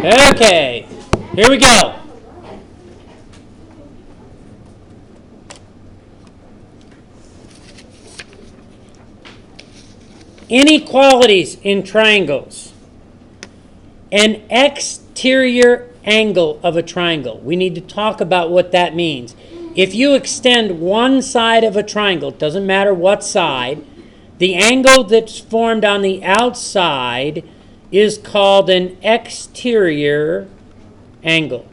Okay, here we go. Inequalities in triangles. An exterior angle of a triangle. We need to talk about what that means. If you extend one side of a triangle, it doesn't matter what side, the angle that's formed on the outside is called an exterior angle.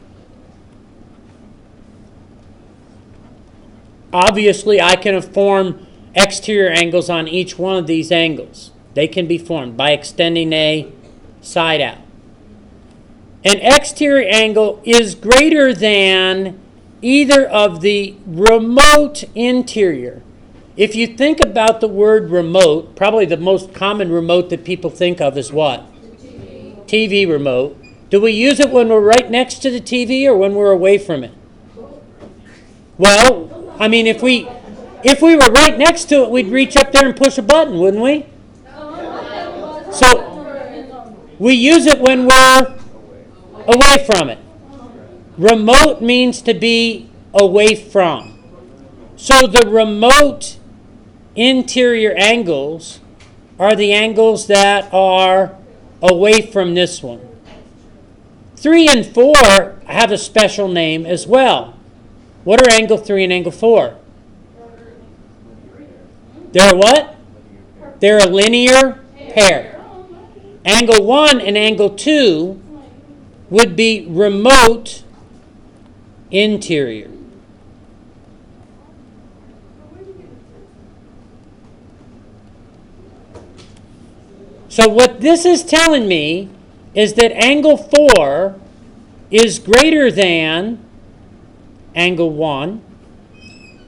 Obviously, I can form exterior angles on each one of these angles. They can be formed by extending a side out. An exterior angle is greater than either of the remote interior. If you think about the word remote, probably the most common remote that people think of is what? TV remote. Do we use it when we're right next to the TV or when we're away from it? Well, I mean, if we were right next to it, we'd reach up there and push a button, wouldn't we? So we use it when we're away from it. Remote means to be away from. So the remote interior angles are the angles that are away from this one. 3 and 4 have a special name as well. What are angle 3 and angle 4? They're what? They're a linear pair. Angle 1 and angle 2 would be remote interior. So what this is telling me is that angle 4 is greater than angle 1,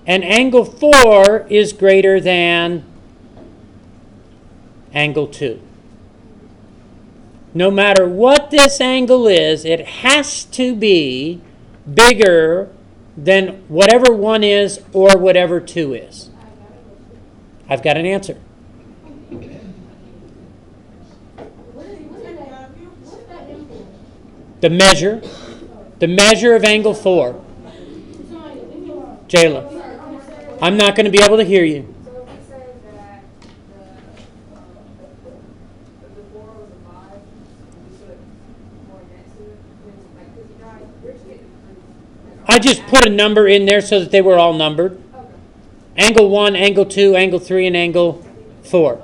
and angle 4 is greater than angle 2. No matter what this angle is, it has to be bigger than whatever 1 is or whatever 2 is. I've got an answer. The measure of angle 4. Jayla, I'm not going to be able to hear you. So if he says that the 4 was a 5, and we put more next to it, like, because you know, we're just getting I just put a number in there so that they were all numbered. Okay. Angle 1, angle 2, angle 3, and angle 4.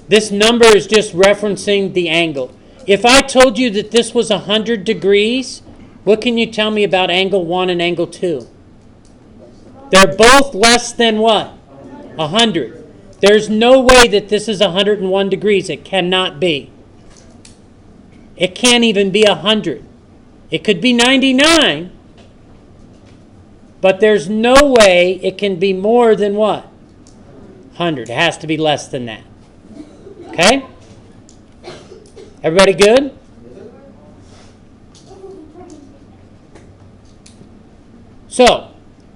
This number is just referencing the angle. If I told you that this was 100 degrees, what can you tell me about angle 1 and angle 2? They're both less than what? 100. There's no way that this is 101 degrees. It cannot be. It can't even be 100. It could be 99, but there's no way it can be more than what? 100. It has to be less than that. Okay? Everybody good? So,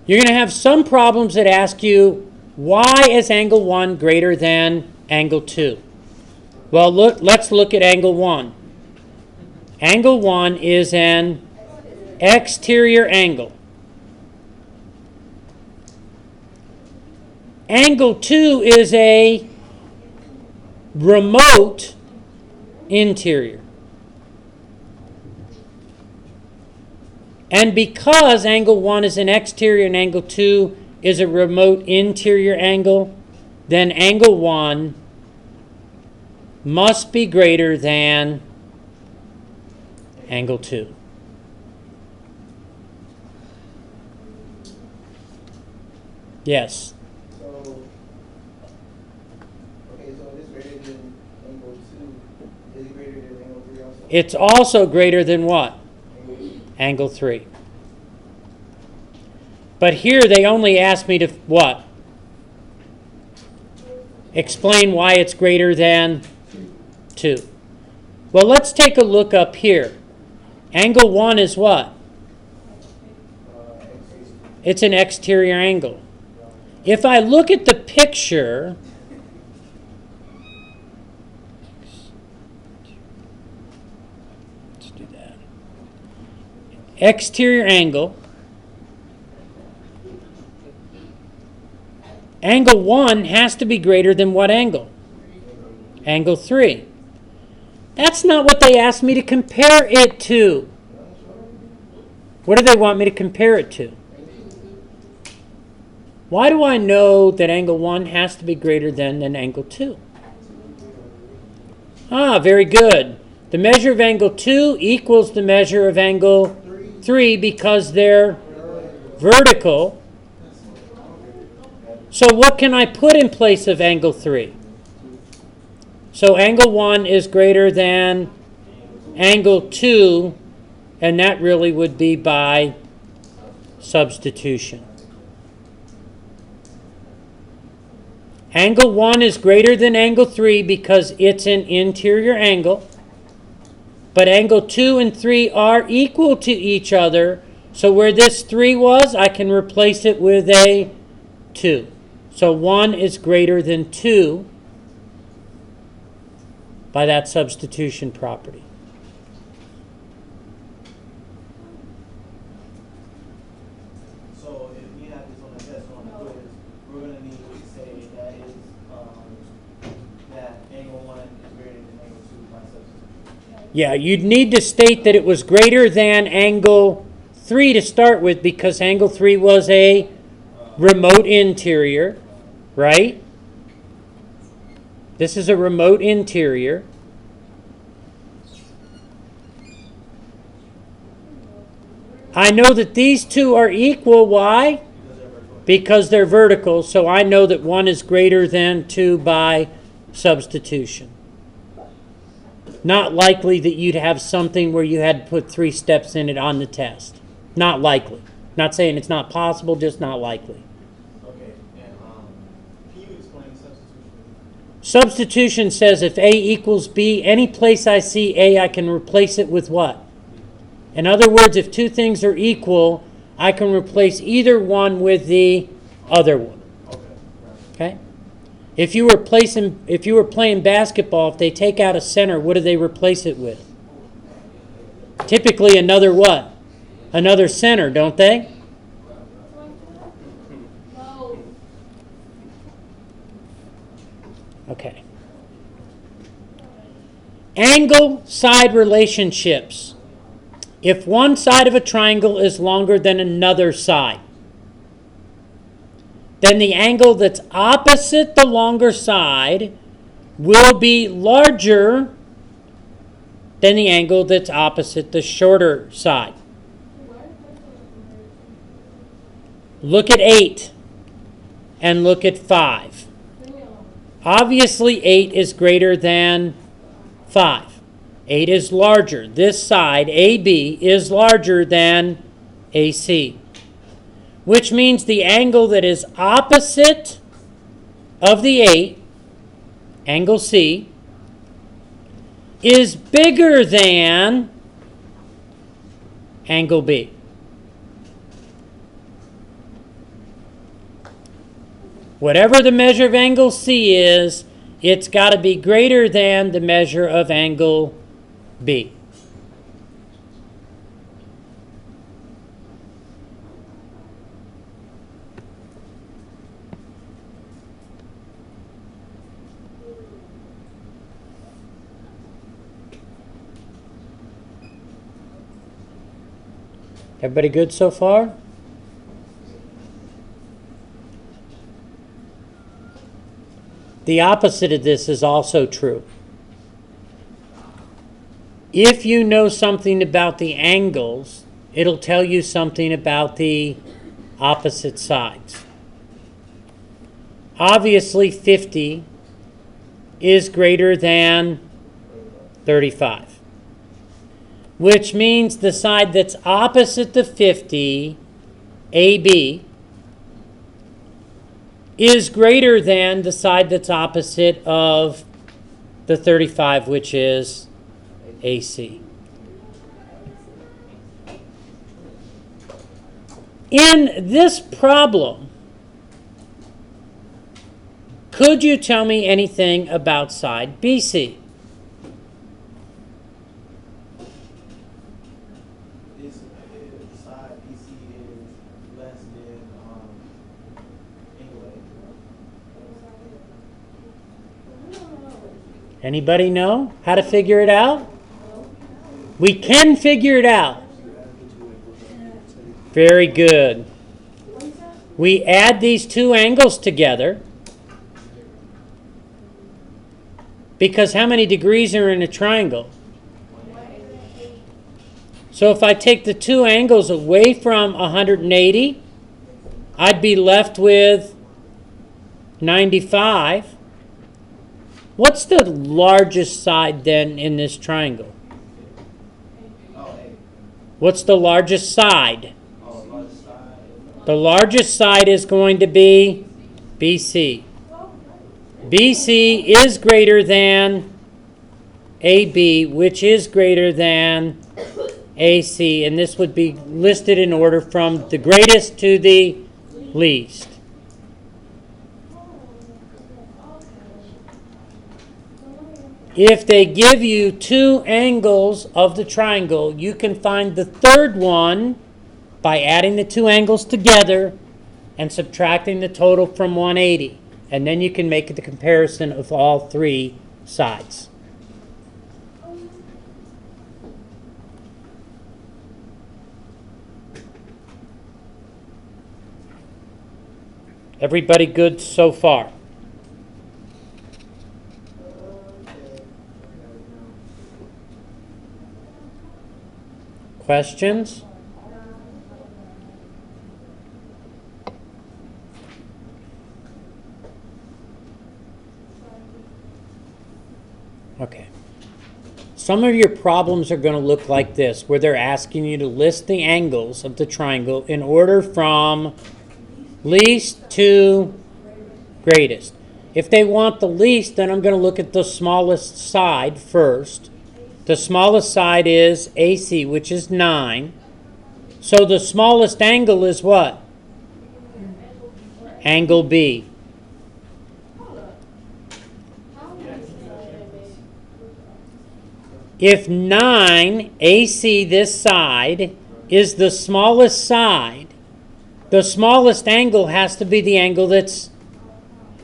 you're going to have some problems that ask you, why is angle 1 greater than angle 2? Well, let's look at angle 1. Angle 1 is an exterior angle. Angle 2 is a remote interior. And because angle 1 is an exterior and angle 2 is a remote interior angle, then angle 1 must be greater than angle 2. Yes? So it is greater than angle 2. Is it greater than angle 3 also? It's also greater than what? Angle 3. But here they only asked me to what? Explain why it's greater than 2. Well, let's take a look up here. Angle 1 is what? It's an exterior angle. If I look at the picture, do that. Exterior angle. Angle 1 has to be greater than what angle? Angle 3. That's not what they asked me to compare it to. What do they want me to compare it to? Why do I know that angle 1 has to be greater than angle 2? Ah, very good. The measure of angle 2 equals the measure of angle 3 because they're vertical. So what can I put in place of angle 3? So angle 1 is greater than angle 2, and that really would be by substitution. Angle 1 is greater than angle 3 because it's an interior angle. But angle 2 and 3 are equal to each other. So where this 3 was, I can replace it with a 2. So 1 is greater than 2 by that substitution property. So if we have this on the test on the quiz, we're going to need to say that is that angle 1 is greater than angle 2 by substitution. Yeah, you'd need to state that it was greater than angle 3 to start with because angle 3 was a remote interior, right? This is a remote interior. I know that these two are equal. Why? Because they're vertical. So I know that 1 is greater than 2 by substitution. Not likely that you'd have something where you had to put 3 steps in it on the test. Not likely. Not saying it's not possible, just not likely. Okay, and can you explain substitution? Substitution says if A equals B, any place I see A, I can replace it with what? In other words, if two things are equal, I can replace either one with the other one. Okay? If you were playing basketball, if they take out a center, what do they replace it with? Typically another what? Another center, don't they? Okay. Angle-side relationships. If one side of a triangle is longer than another side, then the angle that's opposite the longer side will be larger than the angle that's opposite the shorter side. Look at 8 and look at 5. Obviously 8 is greater than 5. 8 is larger. This side, AB, is larger than AC, which means the angle that is opposite of the 8, angle C, is bigger than angle B. Whatever the measure of angle C is, it's got to be greater than the measure of angle B. Everybody good so far? The opposite of this is also true. If you know something about the angles, it'll tell you something about the opposite sides. Obviously, 50 is greater than 35, which means the side that's opposite the 50, AB, is greater than the side that's opposite of the 35, which is AC. In this problem, could you tell me anything about side BC? Anybody know how to figure it out? We can figure it out. Very good. We add these two angles together. Because how many degrees are in a triangle? So if I take the two angles away from 180, I'd be left with 95. What's the largest side then in this triangle? What's the largest side? The largest side is going to be BC. BC is greater than AB, which is greater than AC, and this would be listed in order from the greatest to the least. If they give you two angles of the triangle, you can find the third one by adding the two angles together and subtracting the total from 180. And then you can make the comparison of all three sides. Everybody good so far? Questions? Okay. Some of your problems are going to look like this, where they're asking you to list the angles of the triangle in order from least to greatest. If they want the least, then I'm going to look at the smallest side first. The smallest side is AC, which is 9. So the smallest angle is what? Angle B. If 9 AC, this side, is the smallest side, the smallest angle has to be the angle that's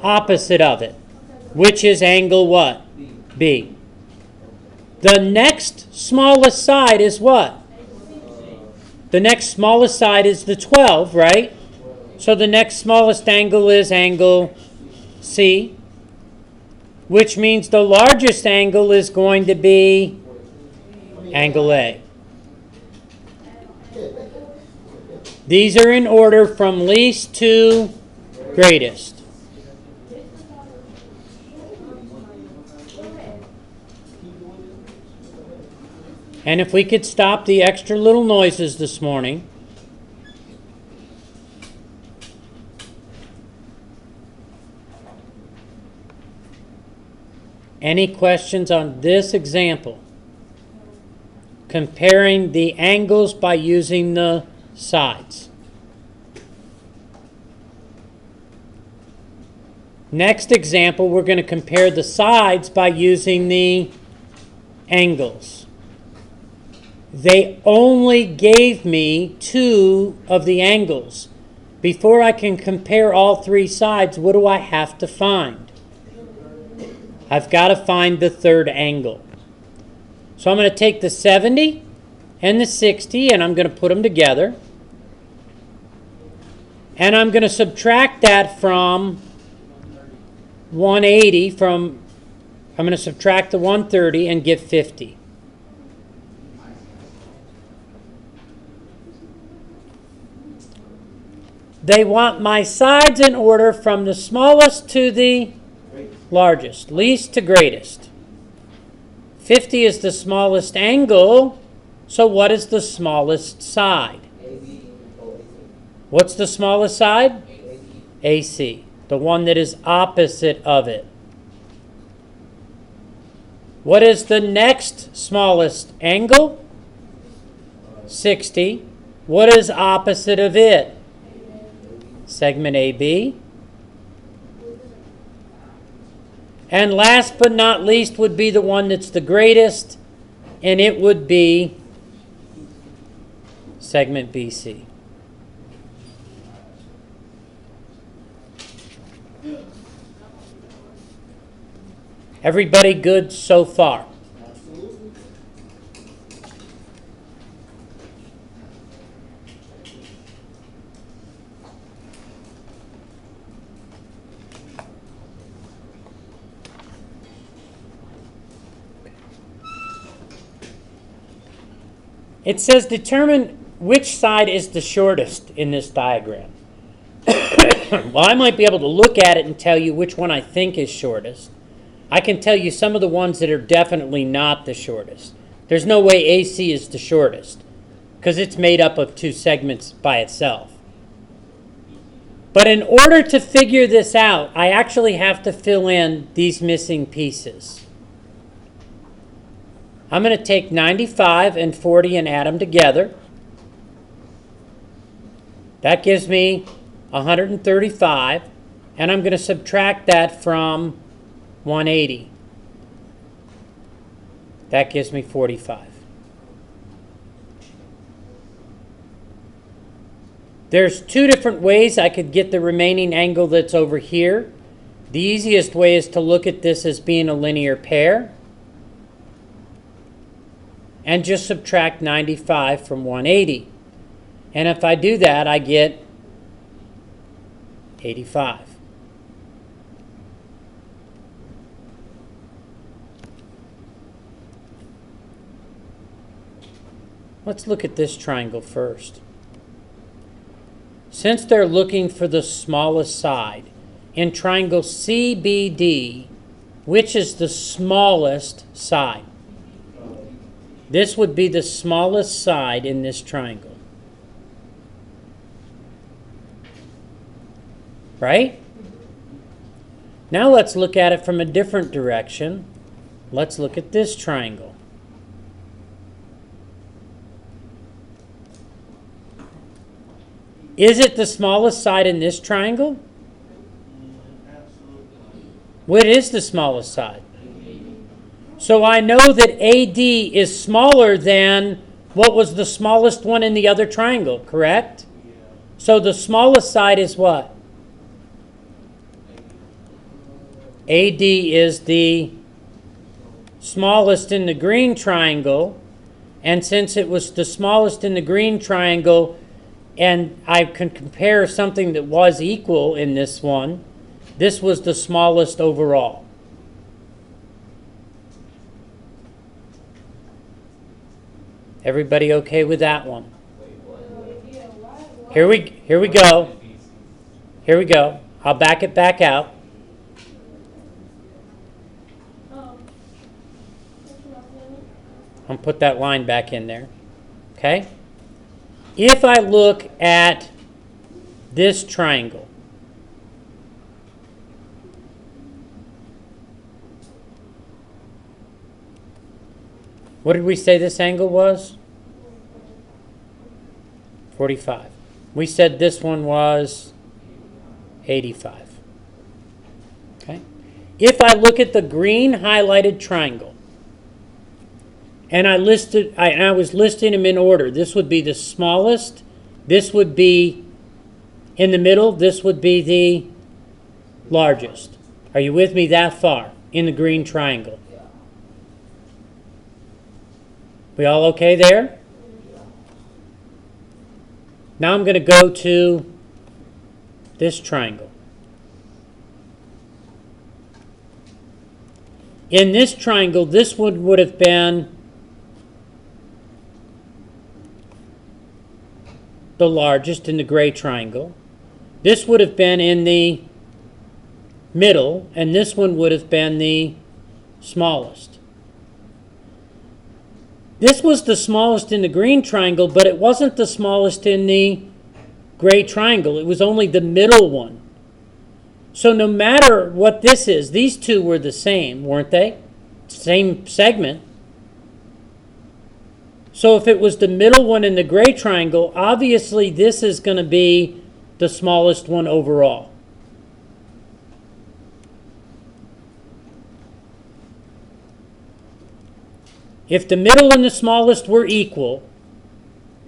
opposite of it, which is angle what? B. The next smallest side is what? The next smallest side is the 12, right? So the next smallest angle is angle C, which means the largest angle is going to be angle A. These are in order from least to greatest. And if we could stop the extra little noises this morning. Any questions on this example? Comparing the angles by using the sides. Next example, we're going to compare the sides by using the angles. They only gave me 2 of the angles. Before I can compare all 3 sides, what do I have to find? I've got to find the third angle. So I'm going to take the 70 and the 60 and I'm going to put them together. And I'm going to subtract that from 180 I'm going to subtract the 130 and get 50. They want my sides in order from the smallest to the largest, least to greatest. 50 is the smallest angle, so what is the smallest side? What's the smallest side? AC, the one that is opposite of it. What is the next smallest angle? 60. What is opposite of it? Segment AB. And last but not least would be the one that's the greatest, and it would be segment BC. Everybody good so far? Absolutely. It says determine which side is the shortest in this diagram. Well, I might be able to look at it and tell you which one I think is shortest. I can tell you some of the ones that are definitely not the shortest. There's no way AC is the shortest because it's made up of two segments by itself. But in order to figure this out, I actually have to fill in these missing pieces. I'm going to take 95 and 40 and add them together. That gives me 135, and I'm going to subtract that from 180. That gives me 45. There's two different ways I could get the remaining angle that's over here. The easiest way is to look at this as being a linear pair and just subtract 95 from 180. And if I do that, I get 85. Let's look at this triangle first. Since they're looking for the smallest side, in triangle CBD, which is the smallest side? This would be the smallest side in this triangle. Right? Now let's look at it from a different direction. Let's look at this triangle. Is it the smallest side in this triangle? Absolutely. What is the smallest side? So I know that AD is smaller than what was the smallest one in the other triangle, correct? Yeah. So the smallest side is what? AD is the smallest in the green triangle, and since it was the smallest in the green triangle, and I can compare something that was equal in this one, this was the smallest overall. Everybody okay with that one? Here we go. Here we go. I'll back it back out. I'll put that line back in there. Okay? If I look at this triangle, what did we say this angle was? 45. We said this one was 85. Okay? If I look at the green highlighted triangle, and I was listing them in order. This would be the smallest. This would be in the middle. This would be the largest. Are you with me that far in the green triangle? We all okay there? Now I'm going to go to this triangle. In this triangle, this one would have been the largest in the gray triangle. This would have been in the middle, and this one would have been the smallest. This was the smallest in the green triangle, but it wasn't the smallest in the gray triangle. It was only the middle one. So no matter what this is, these two were the same, weren't they? Same segment. So if it was the middle one in the gray triangle, obviously this is going to be the smallest one overall. If the middle and the smallest were equal,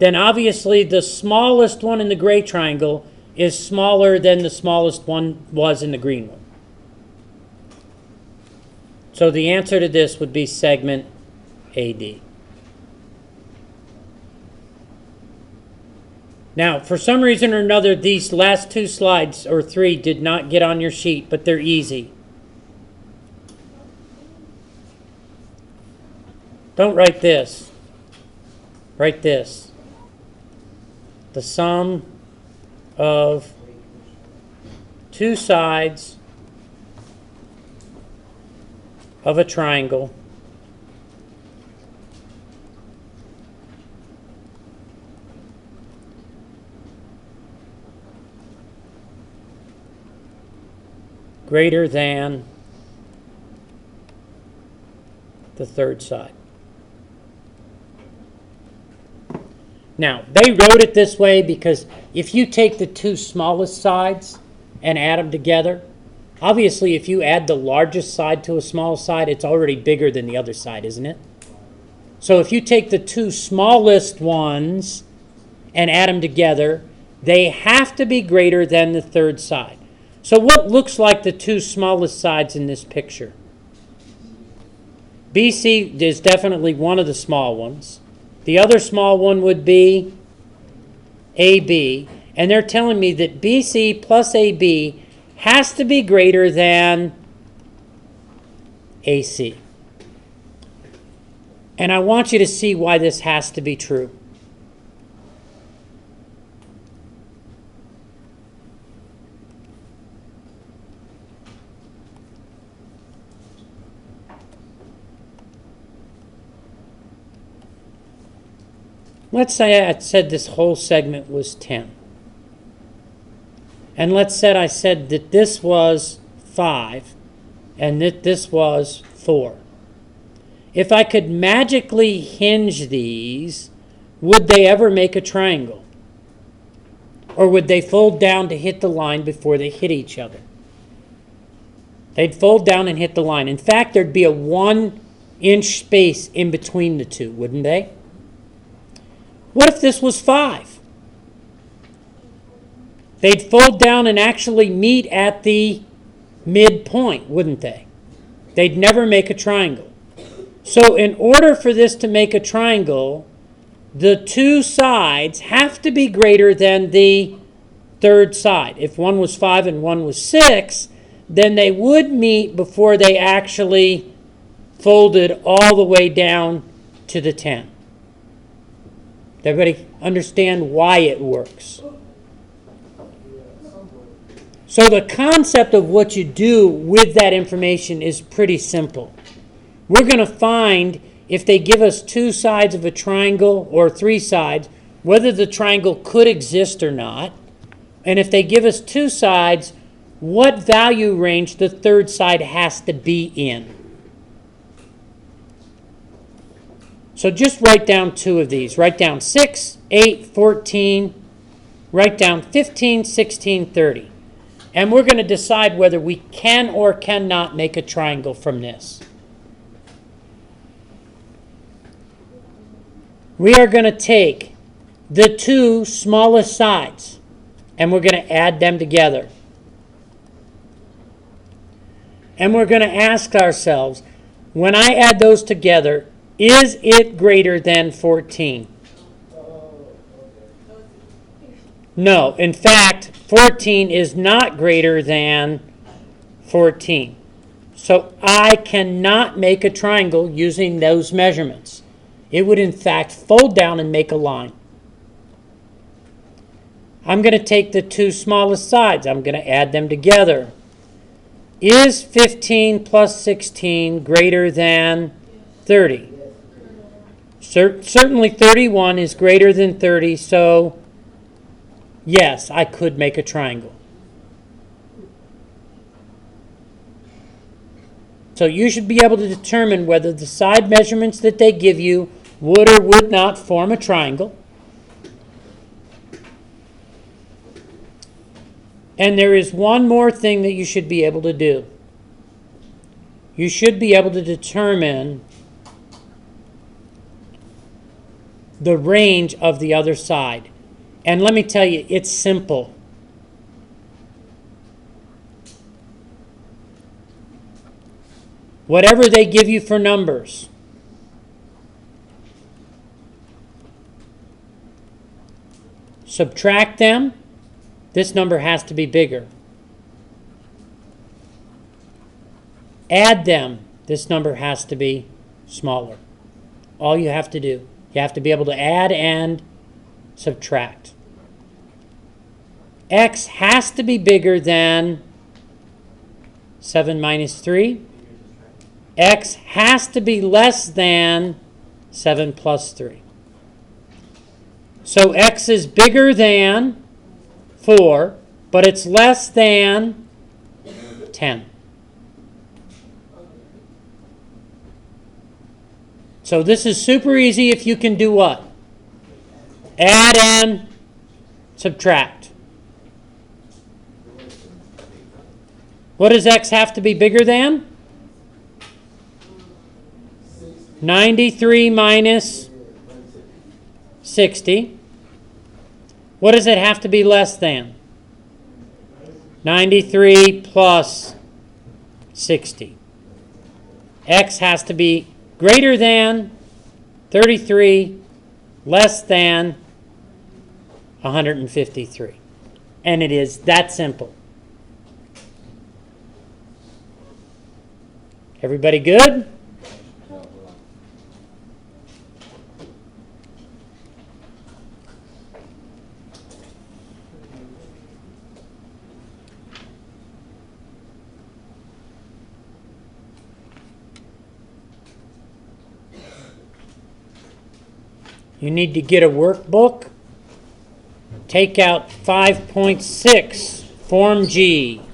then obviously the smallest one in the gray triangle is smaller than the smallest one was in the green one. So the answer to this would be segment AD. Now, for some reason or another, these last two slides, or three, did not get on your sheet, but they're easy. Don't write this. Write this. The sum of two sides of a triangle greater than the third side. Now, they wrote it this way because if you take the two smallest sides and add them together, obviously if you add the largest side to a small side, it's already bigger than the other side, isn't it? So if you take the two smallest ones and add them together, they have to be greater than the third side. So what looks like the two smallest sides in this picture? BC is definitely one of the small ones. The other small one would be AB. And they're telling me that BC plus AB has to be greater than AC. And I want you to see why this has to be true. Let's say I said this whole segment was 10. And let's say I said that this was 5 and that this was 4. If I could magically hinge these, would they ever make a triangle? Or would they fold down to hit the line before they hit each other? They'd fold down and hit the line. In fact, there'd be a 1-inch space in between the two, wouldn't they? What if this was 5? They'd fold down and actually meet at the midpoint, wouldn't they? They'd never make a triangle. So in order for this to make a triangle, the two sides have to be greater than the third side. If one was 5 and one was 6, then they would meet before they actually folded all the way down to the 10. Everybody understand why it works? So the concept of what you do with that information is pretty simple. We're going to find if they give us two sides of a triangle or three sides, whether the triangle could exist or not. And if they give us two sides, what value range the third side has to be in. So just write down two of these. Write down 6, 8, 14. Write down 15, 16, 30. And we're going to decide whether we can or cannot make a triangle from this. We are going to take the two smallest sides and we're going to add them together. And we're going to ask ourselves, when I add those together, is it greater than 14? No. In fact, 14 is not greater than 14. So I cannot make a triangle using those measurements. It would, in fact, fold down and make a line. I'm going to take the two smallest sides. I'm going to add them together. Is 15 plus 16 greater than 30? Certainly 31 is greater than 30, so yes, I could make a triangle. So you should be able to determine whether the side measurements that they give you would or would not form a triangle. And there is one more thing that you should be able to do. You should be able to determine the range of the other side. And let me tell you, it's simple. whatever they give you for numbers. Subtract them. This number has to be bigger. Add them. This number has to be smaller. All you have to do. You have to be able to add and subtract. X has to be bigger than 7 minus 3. X has to be less than 7 plus 3. So X is bigger than 4, but it's less than 10. So this is super easy if you can do what? Add and subtract. What does X have to be bigger than? 93 minus 60. What does it have to be less than? 93 plus 60. X has to be greater than 33, less than 153. And it is that simple. Everybody good? You need to get a workbook. Take out 5.6, Form G.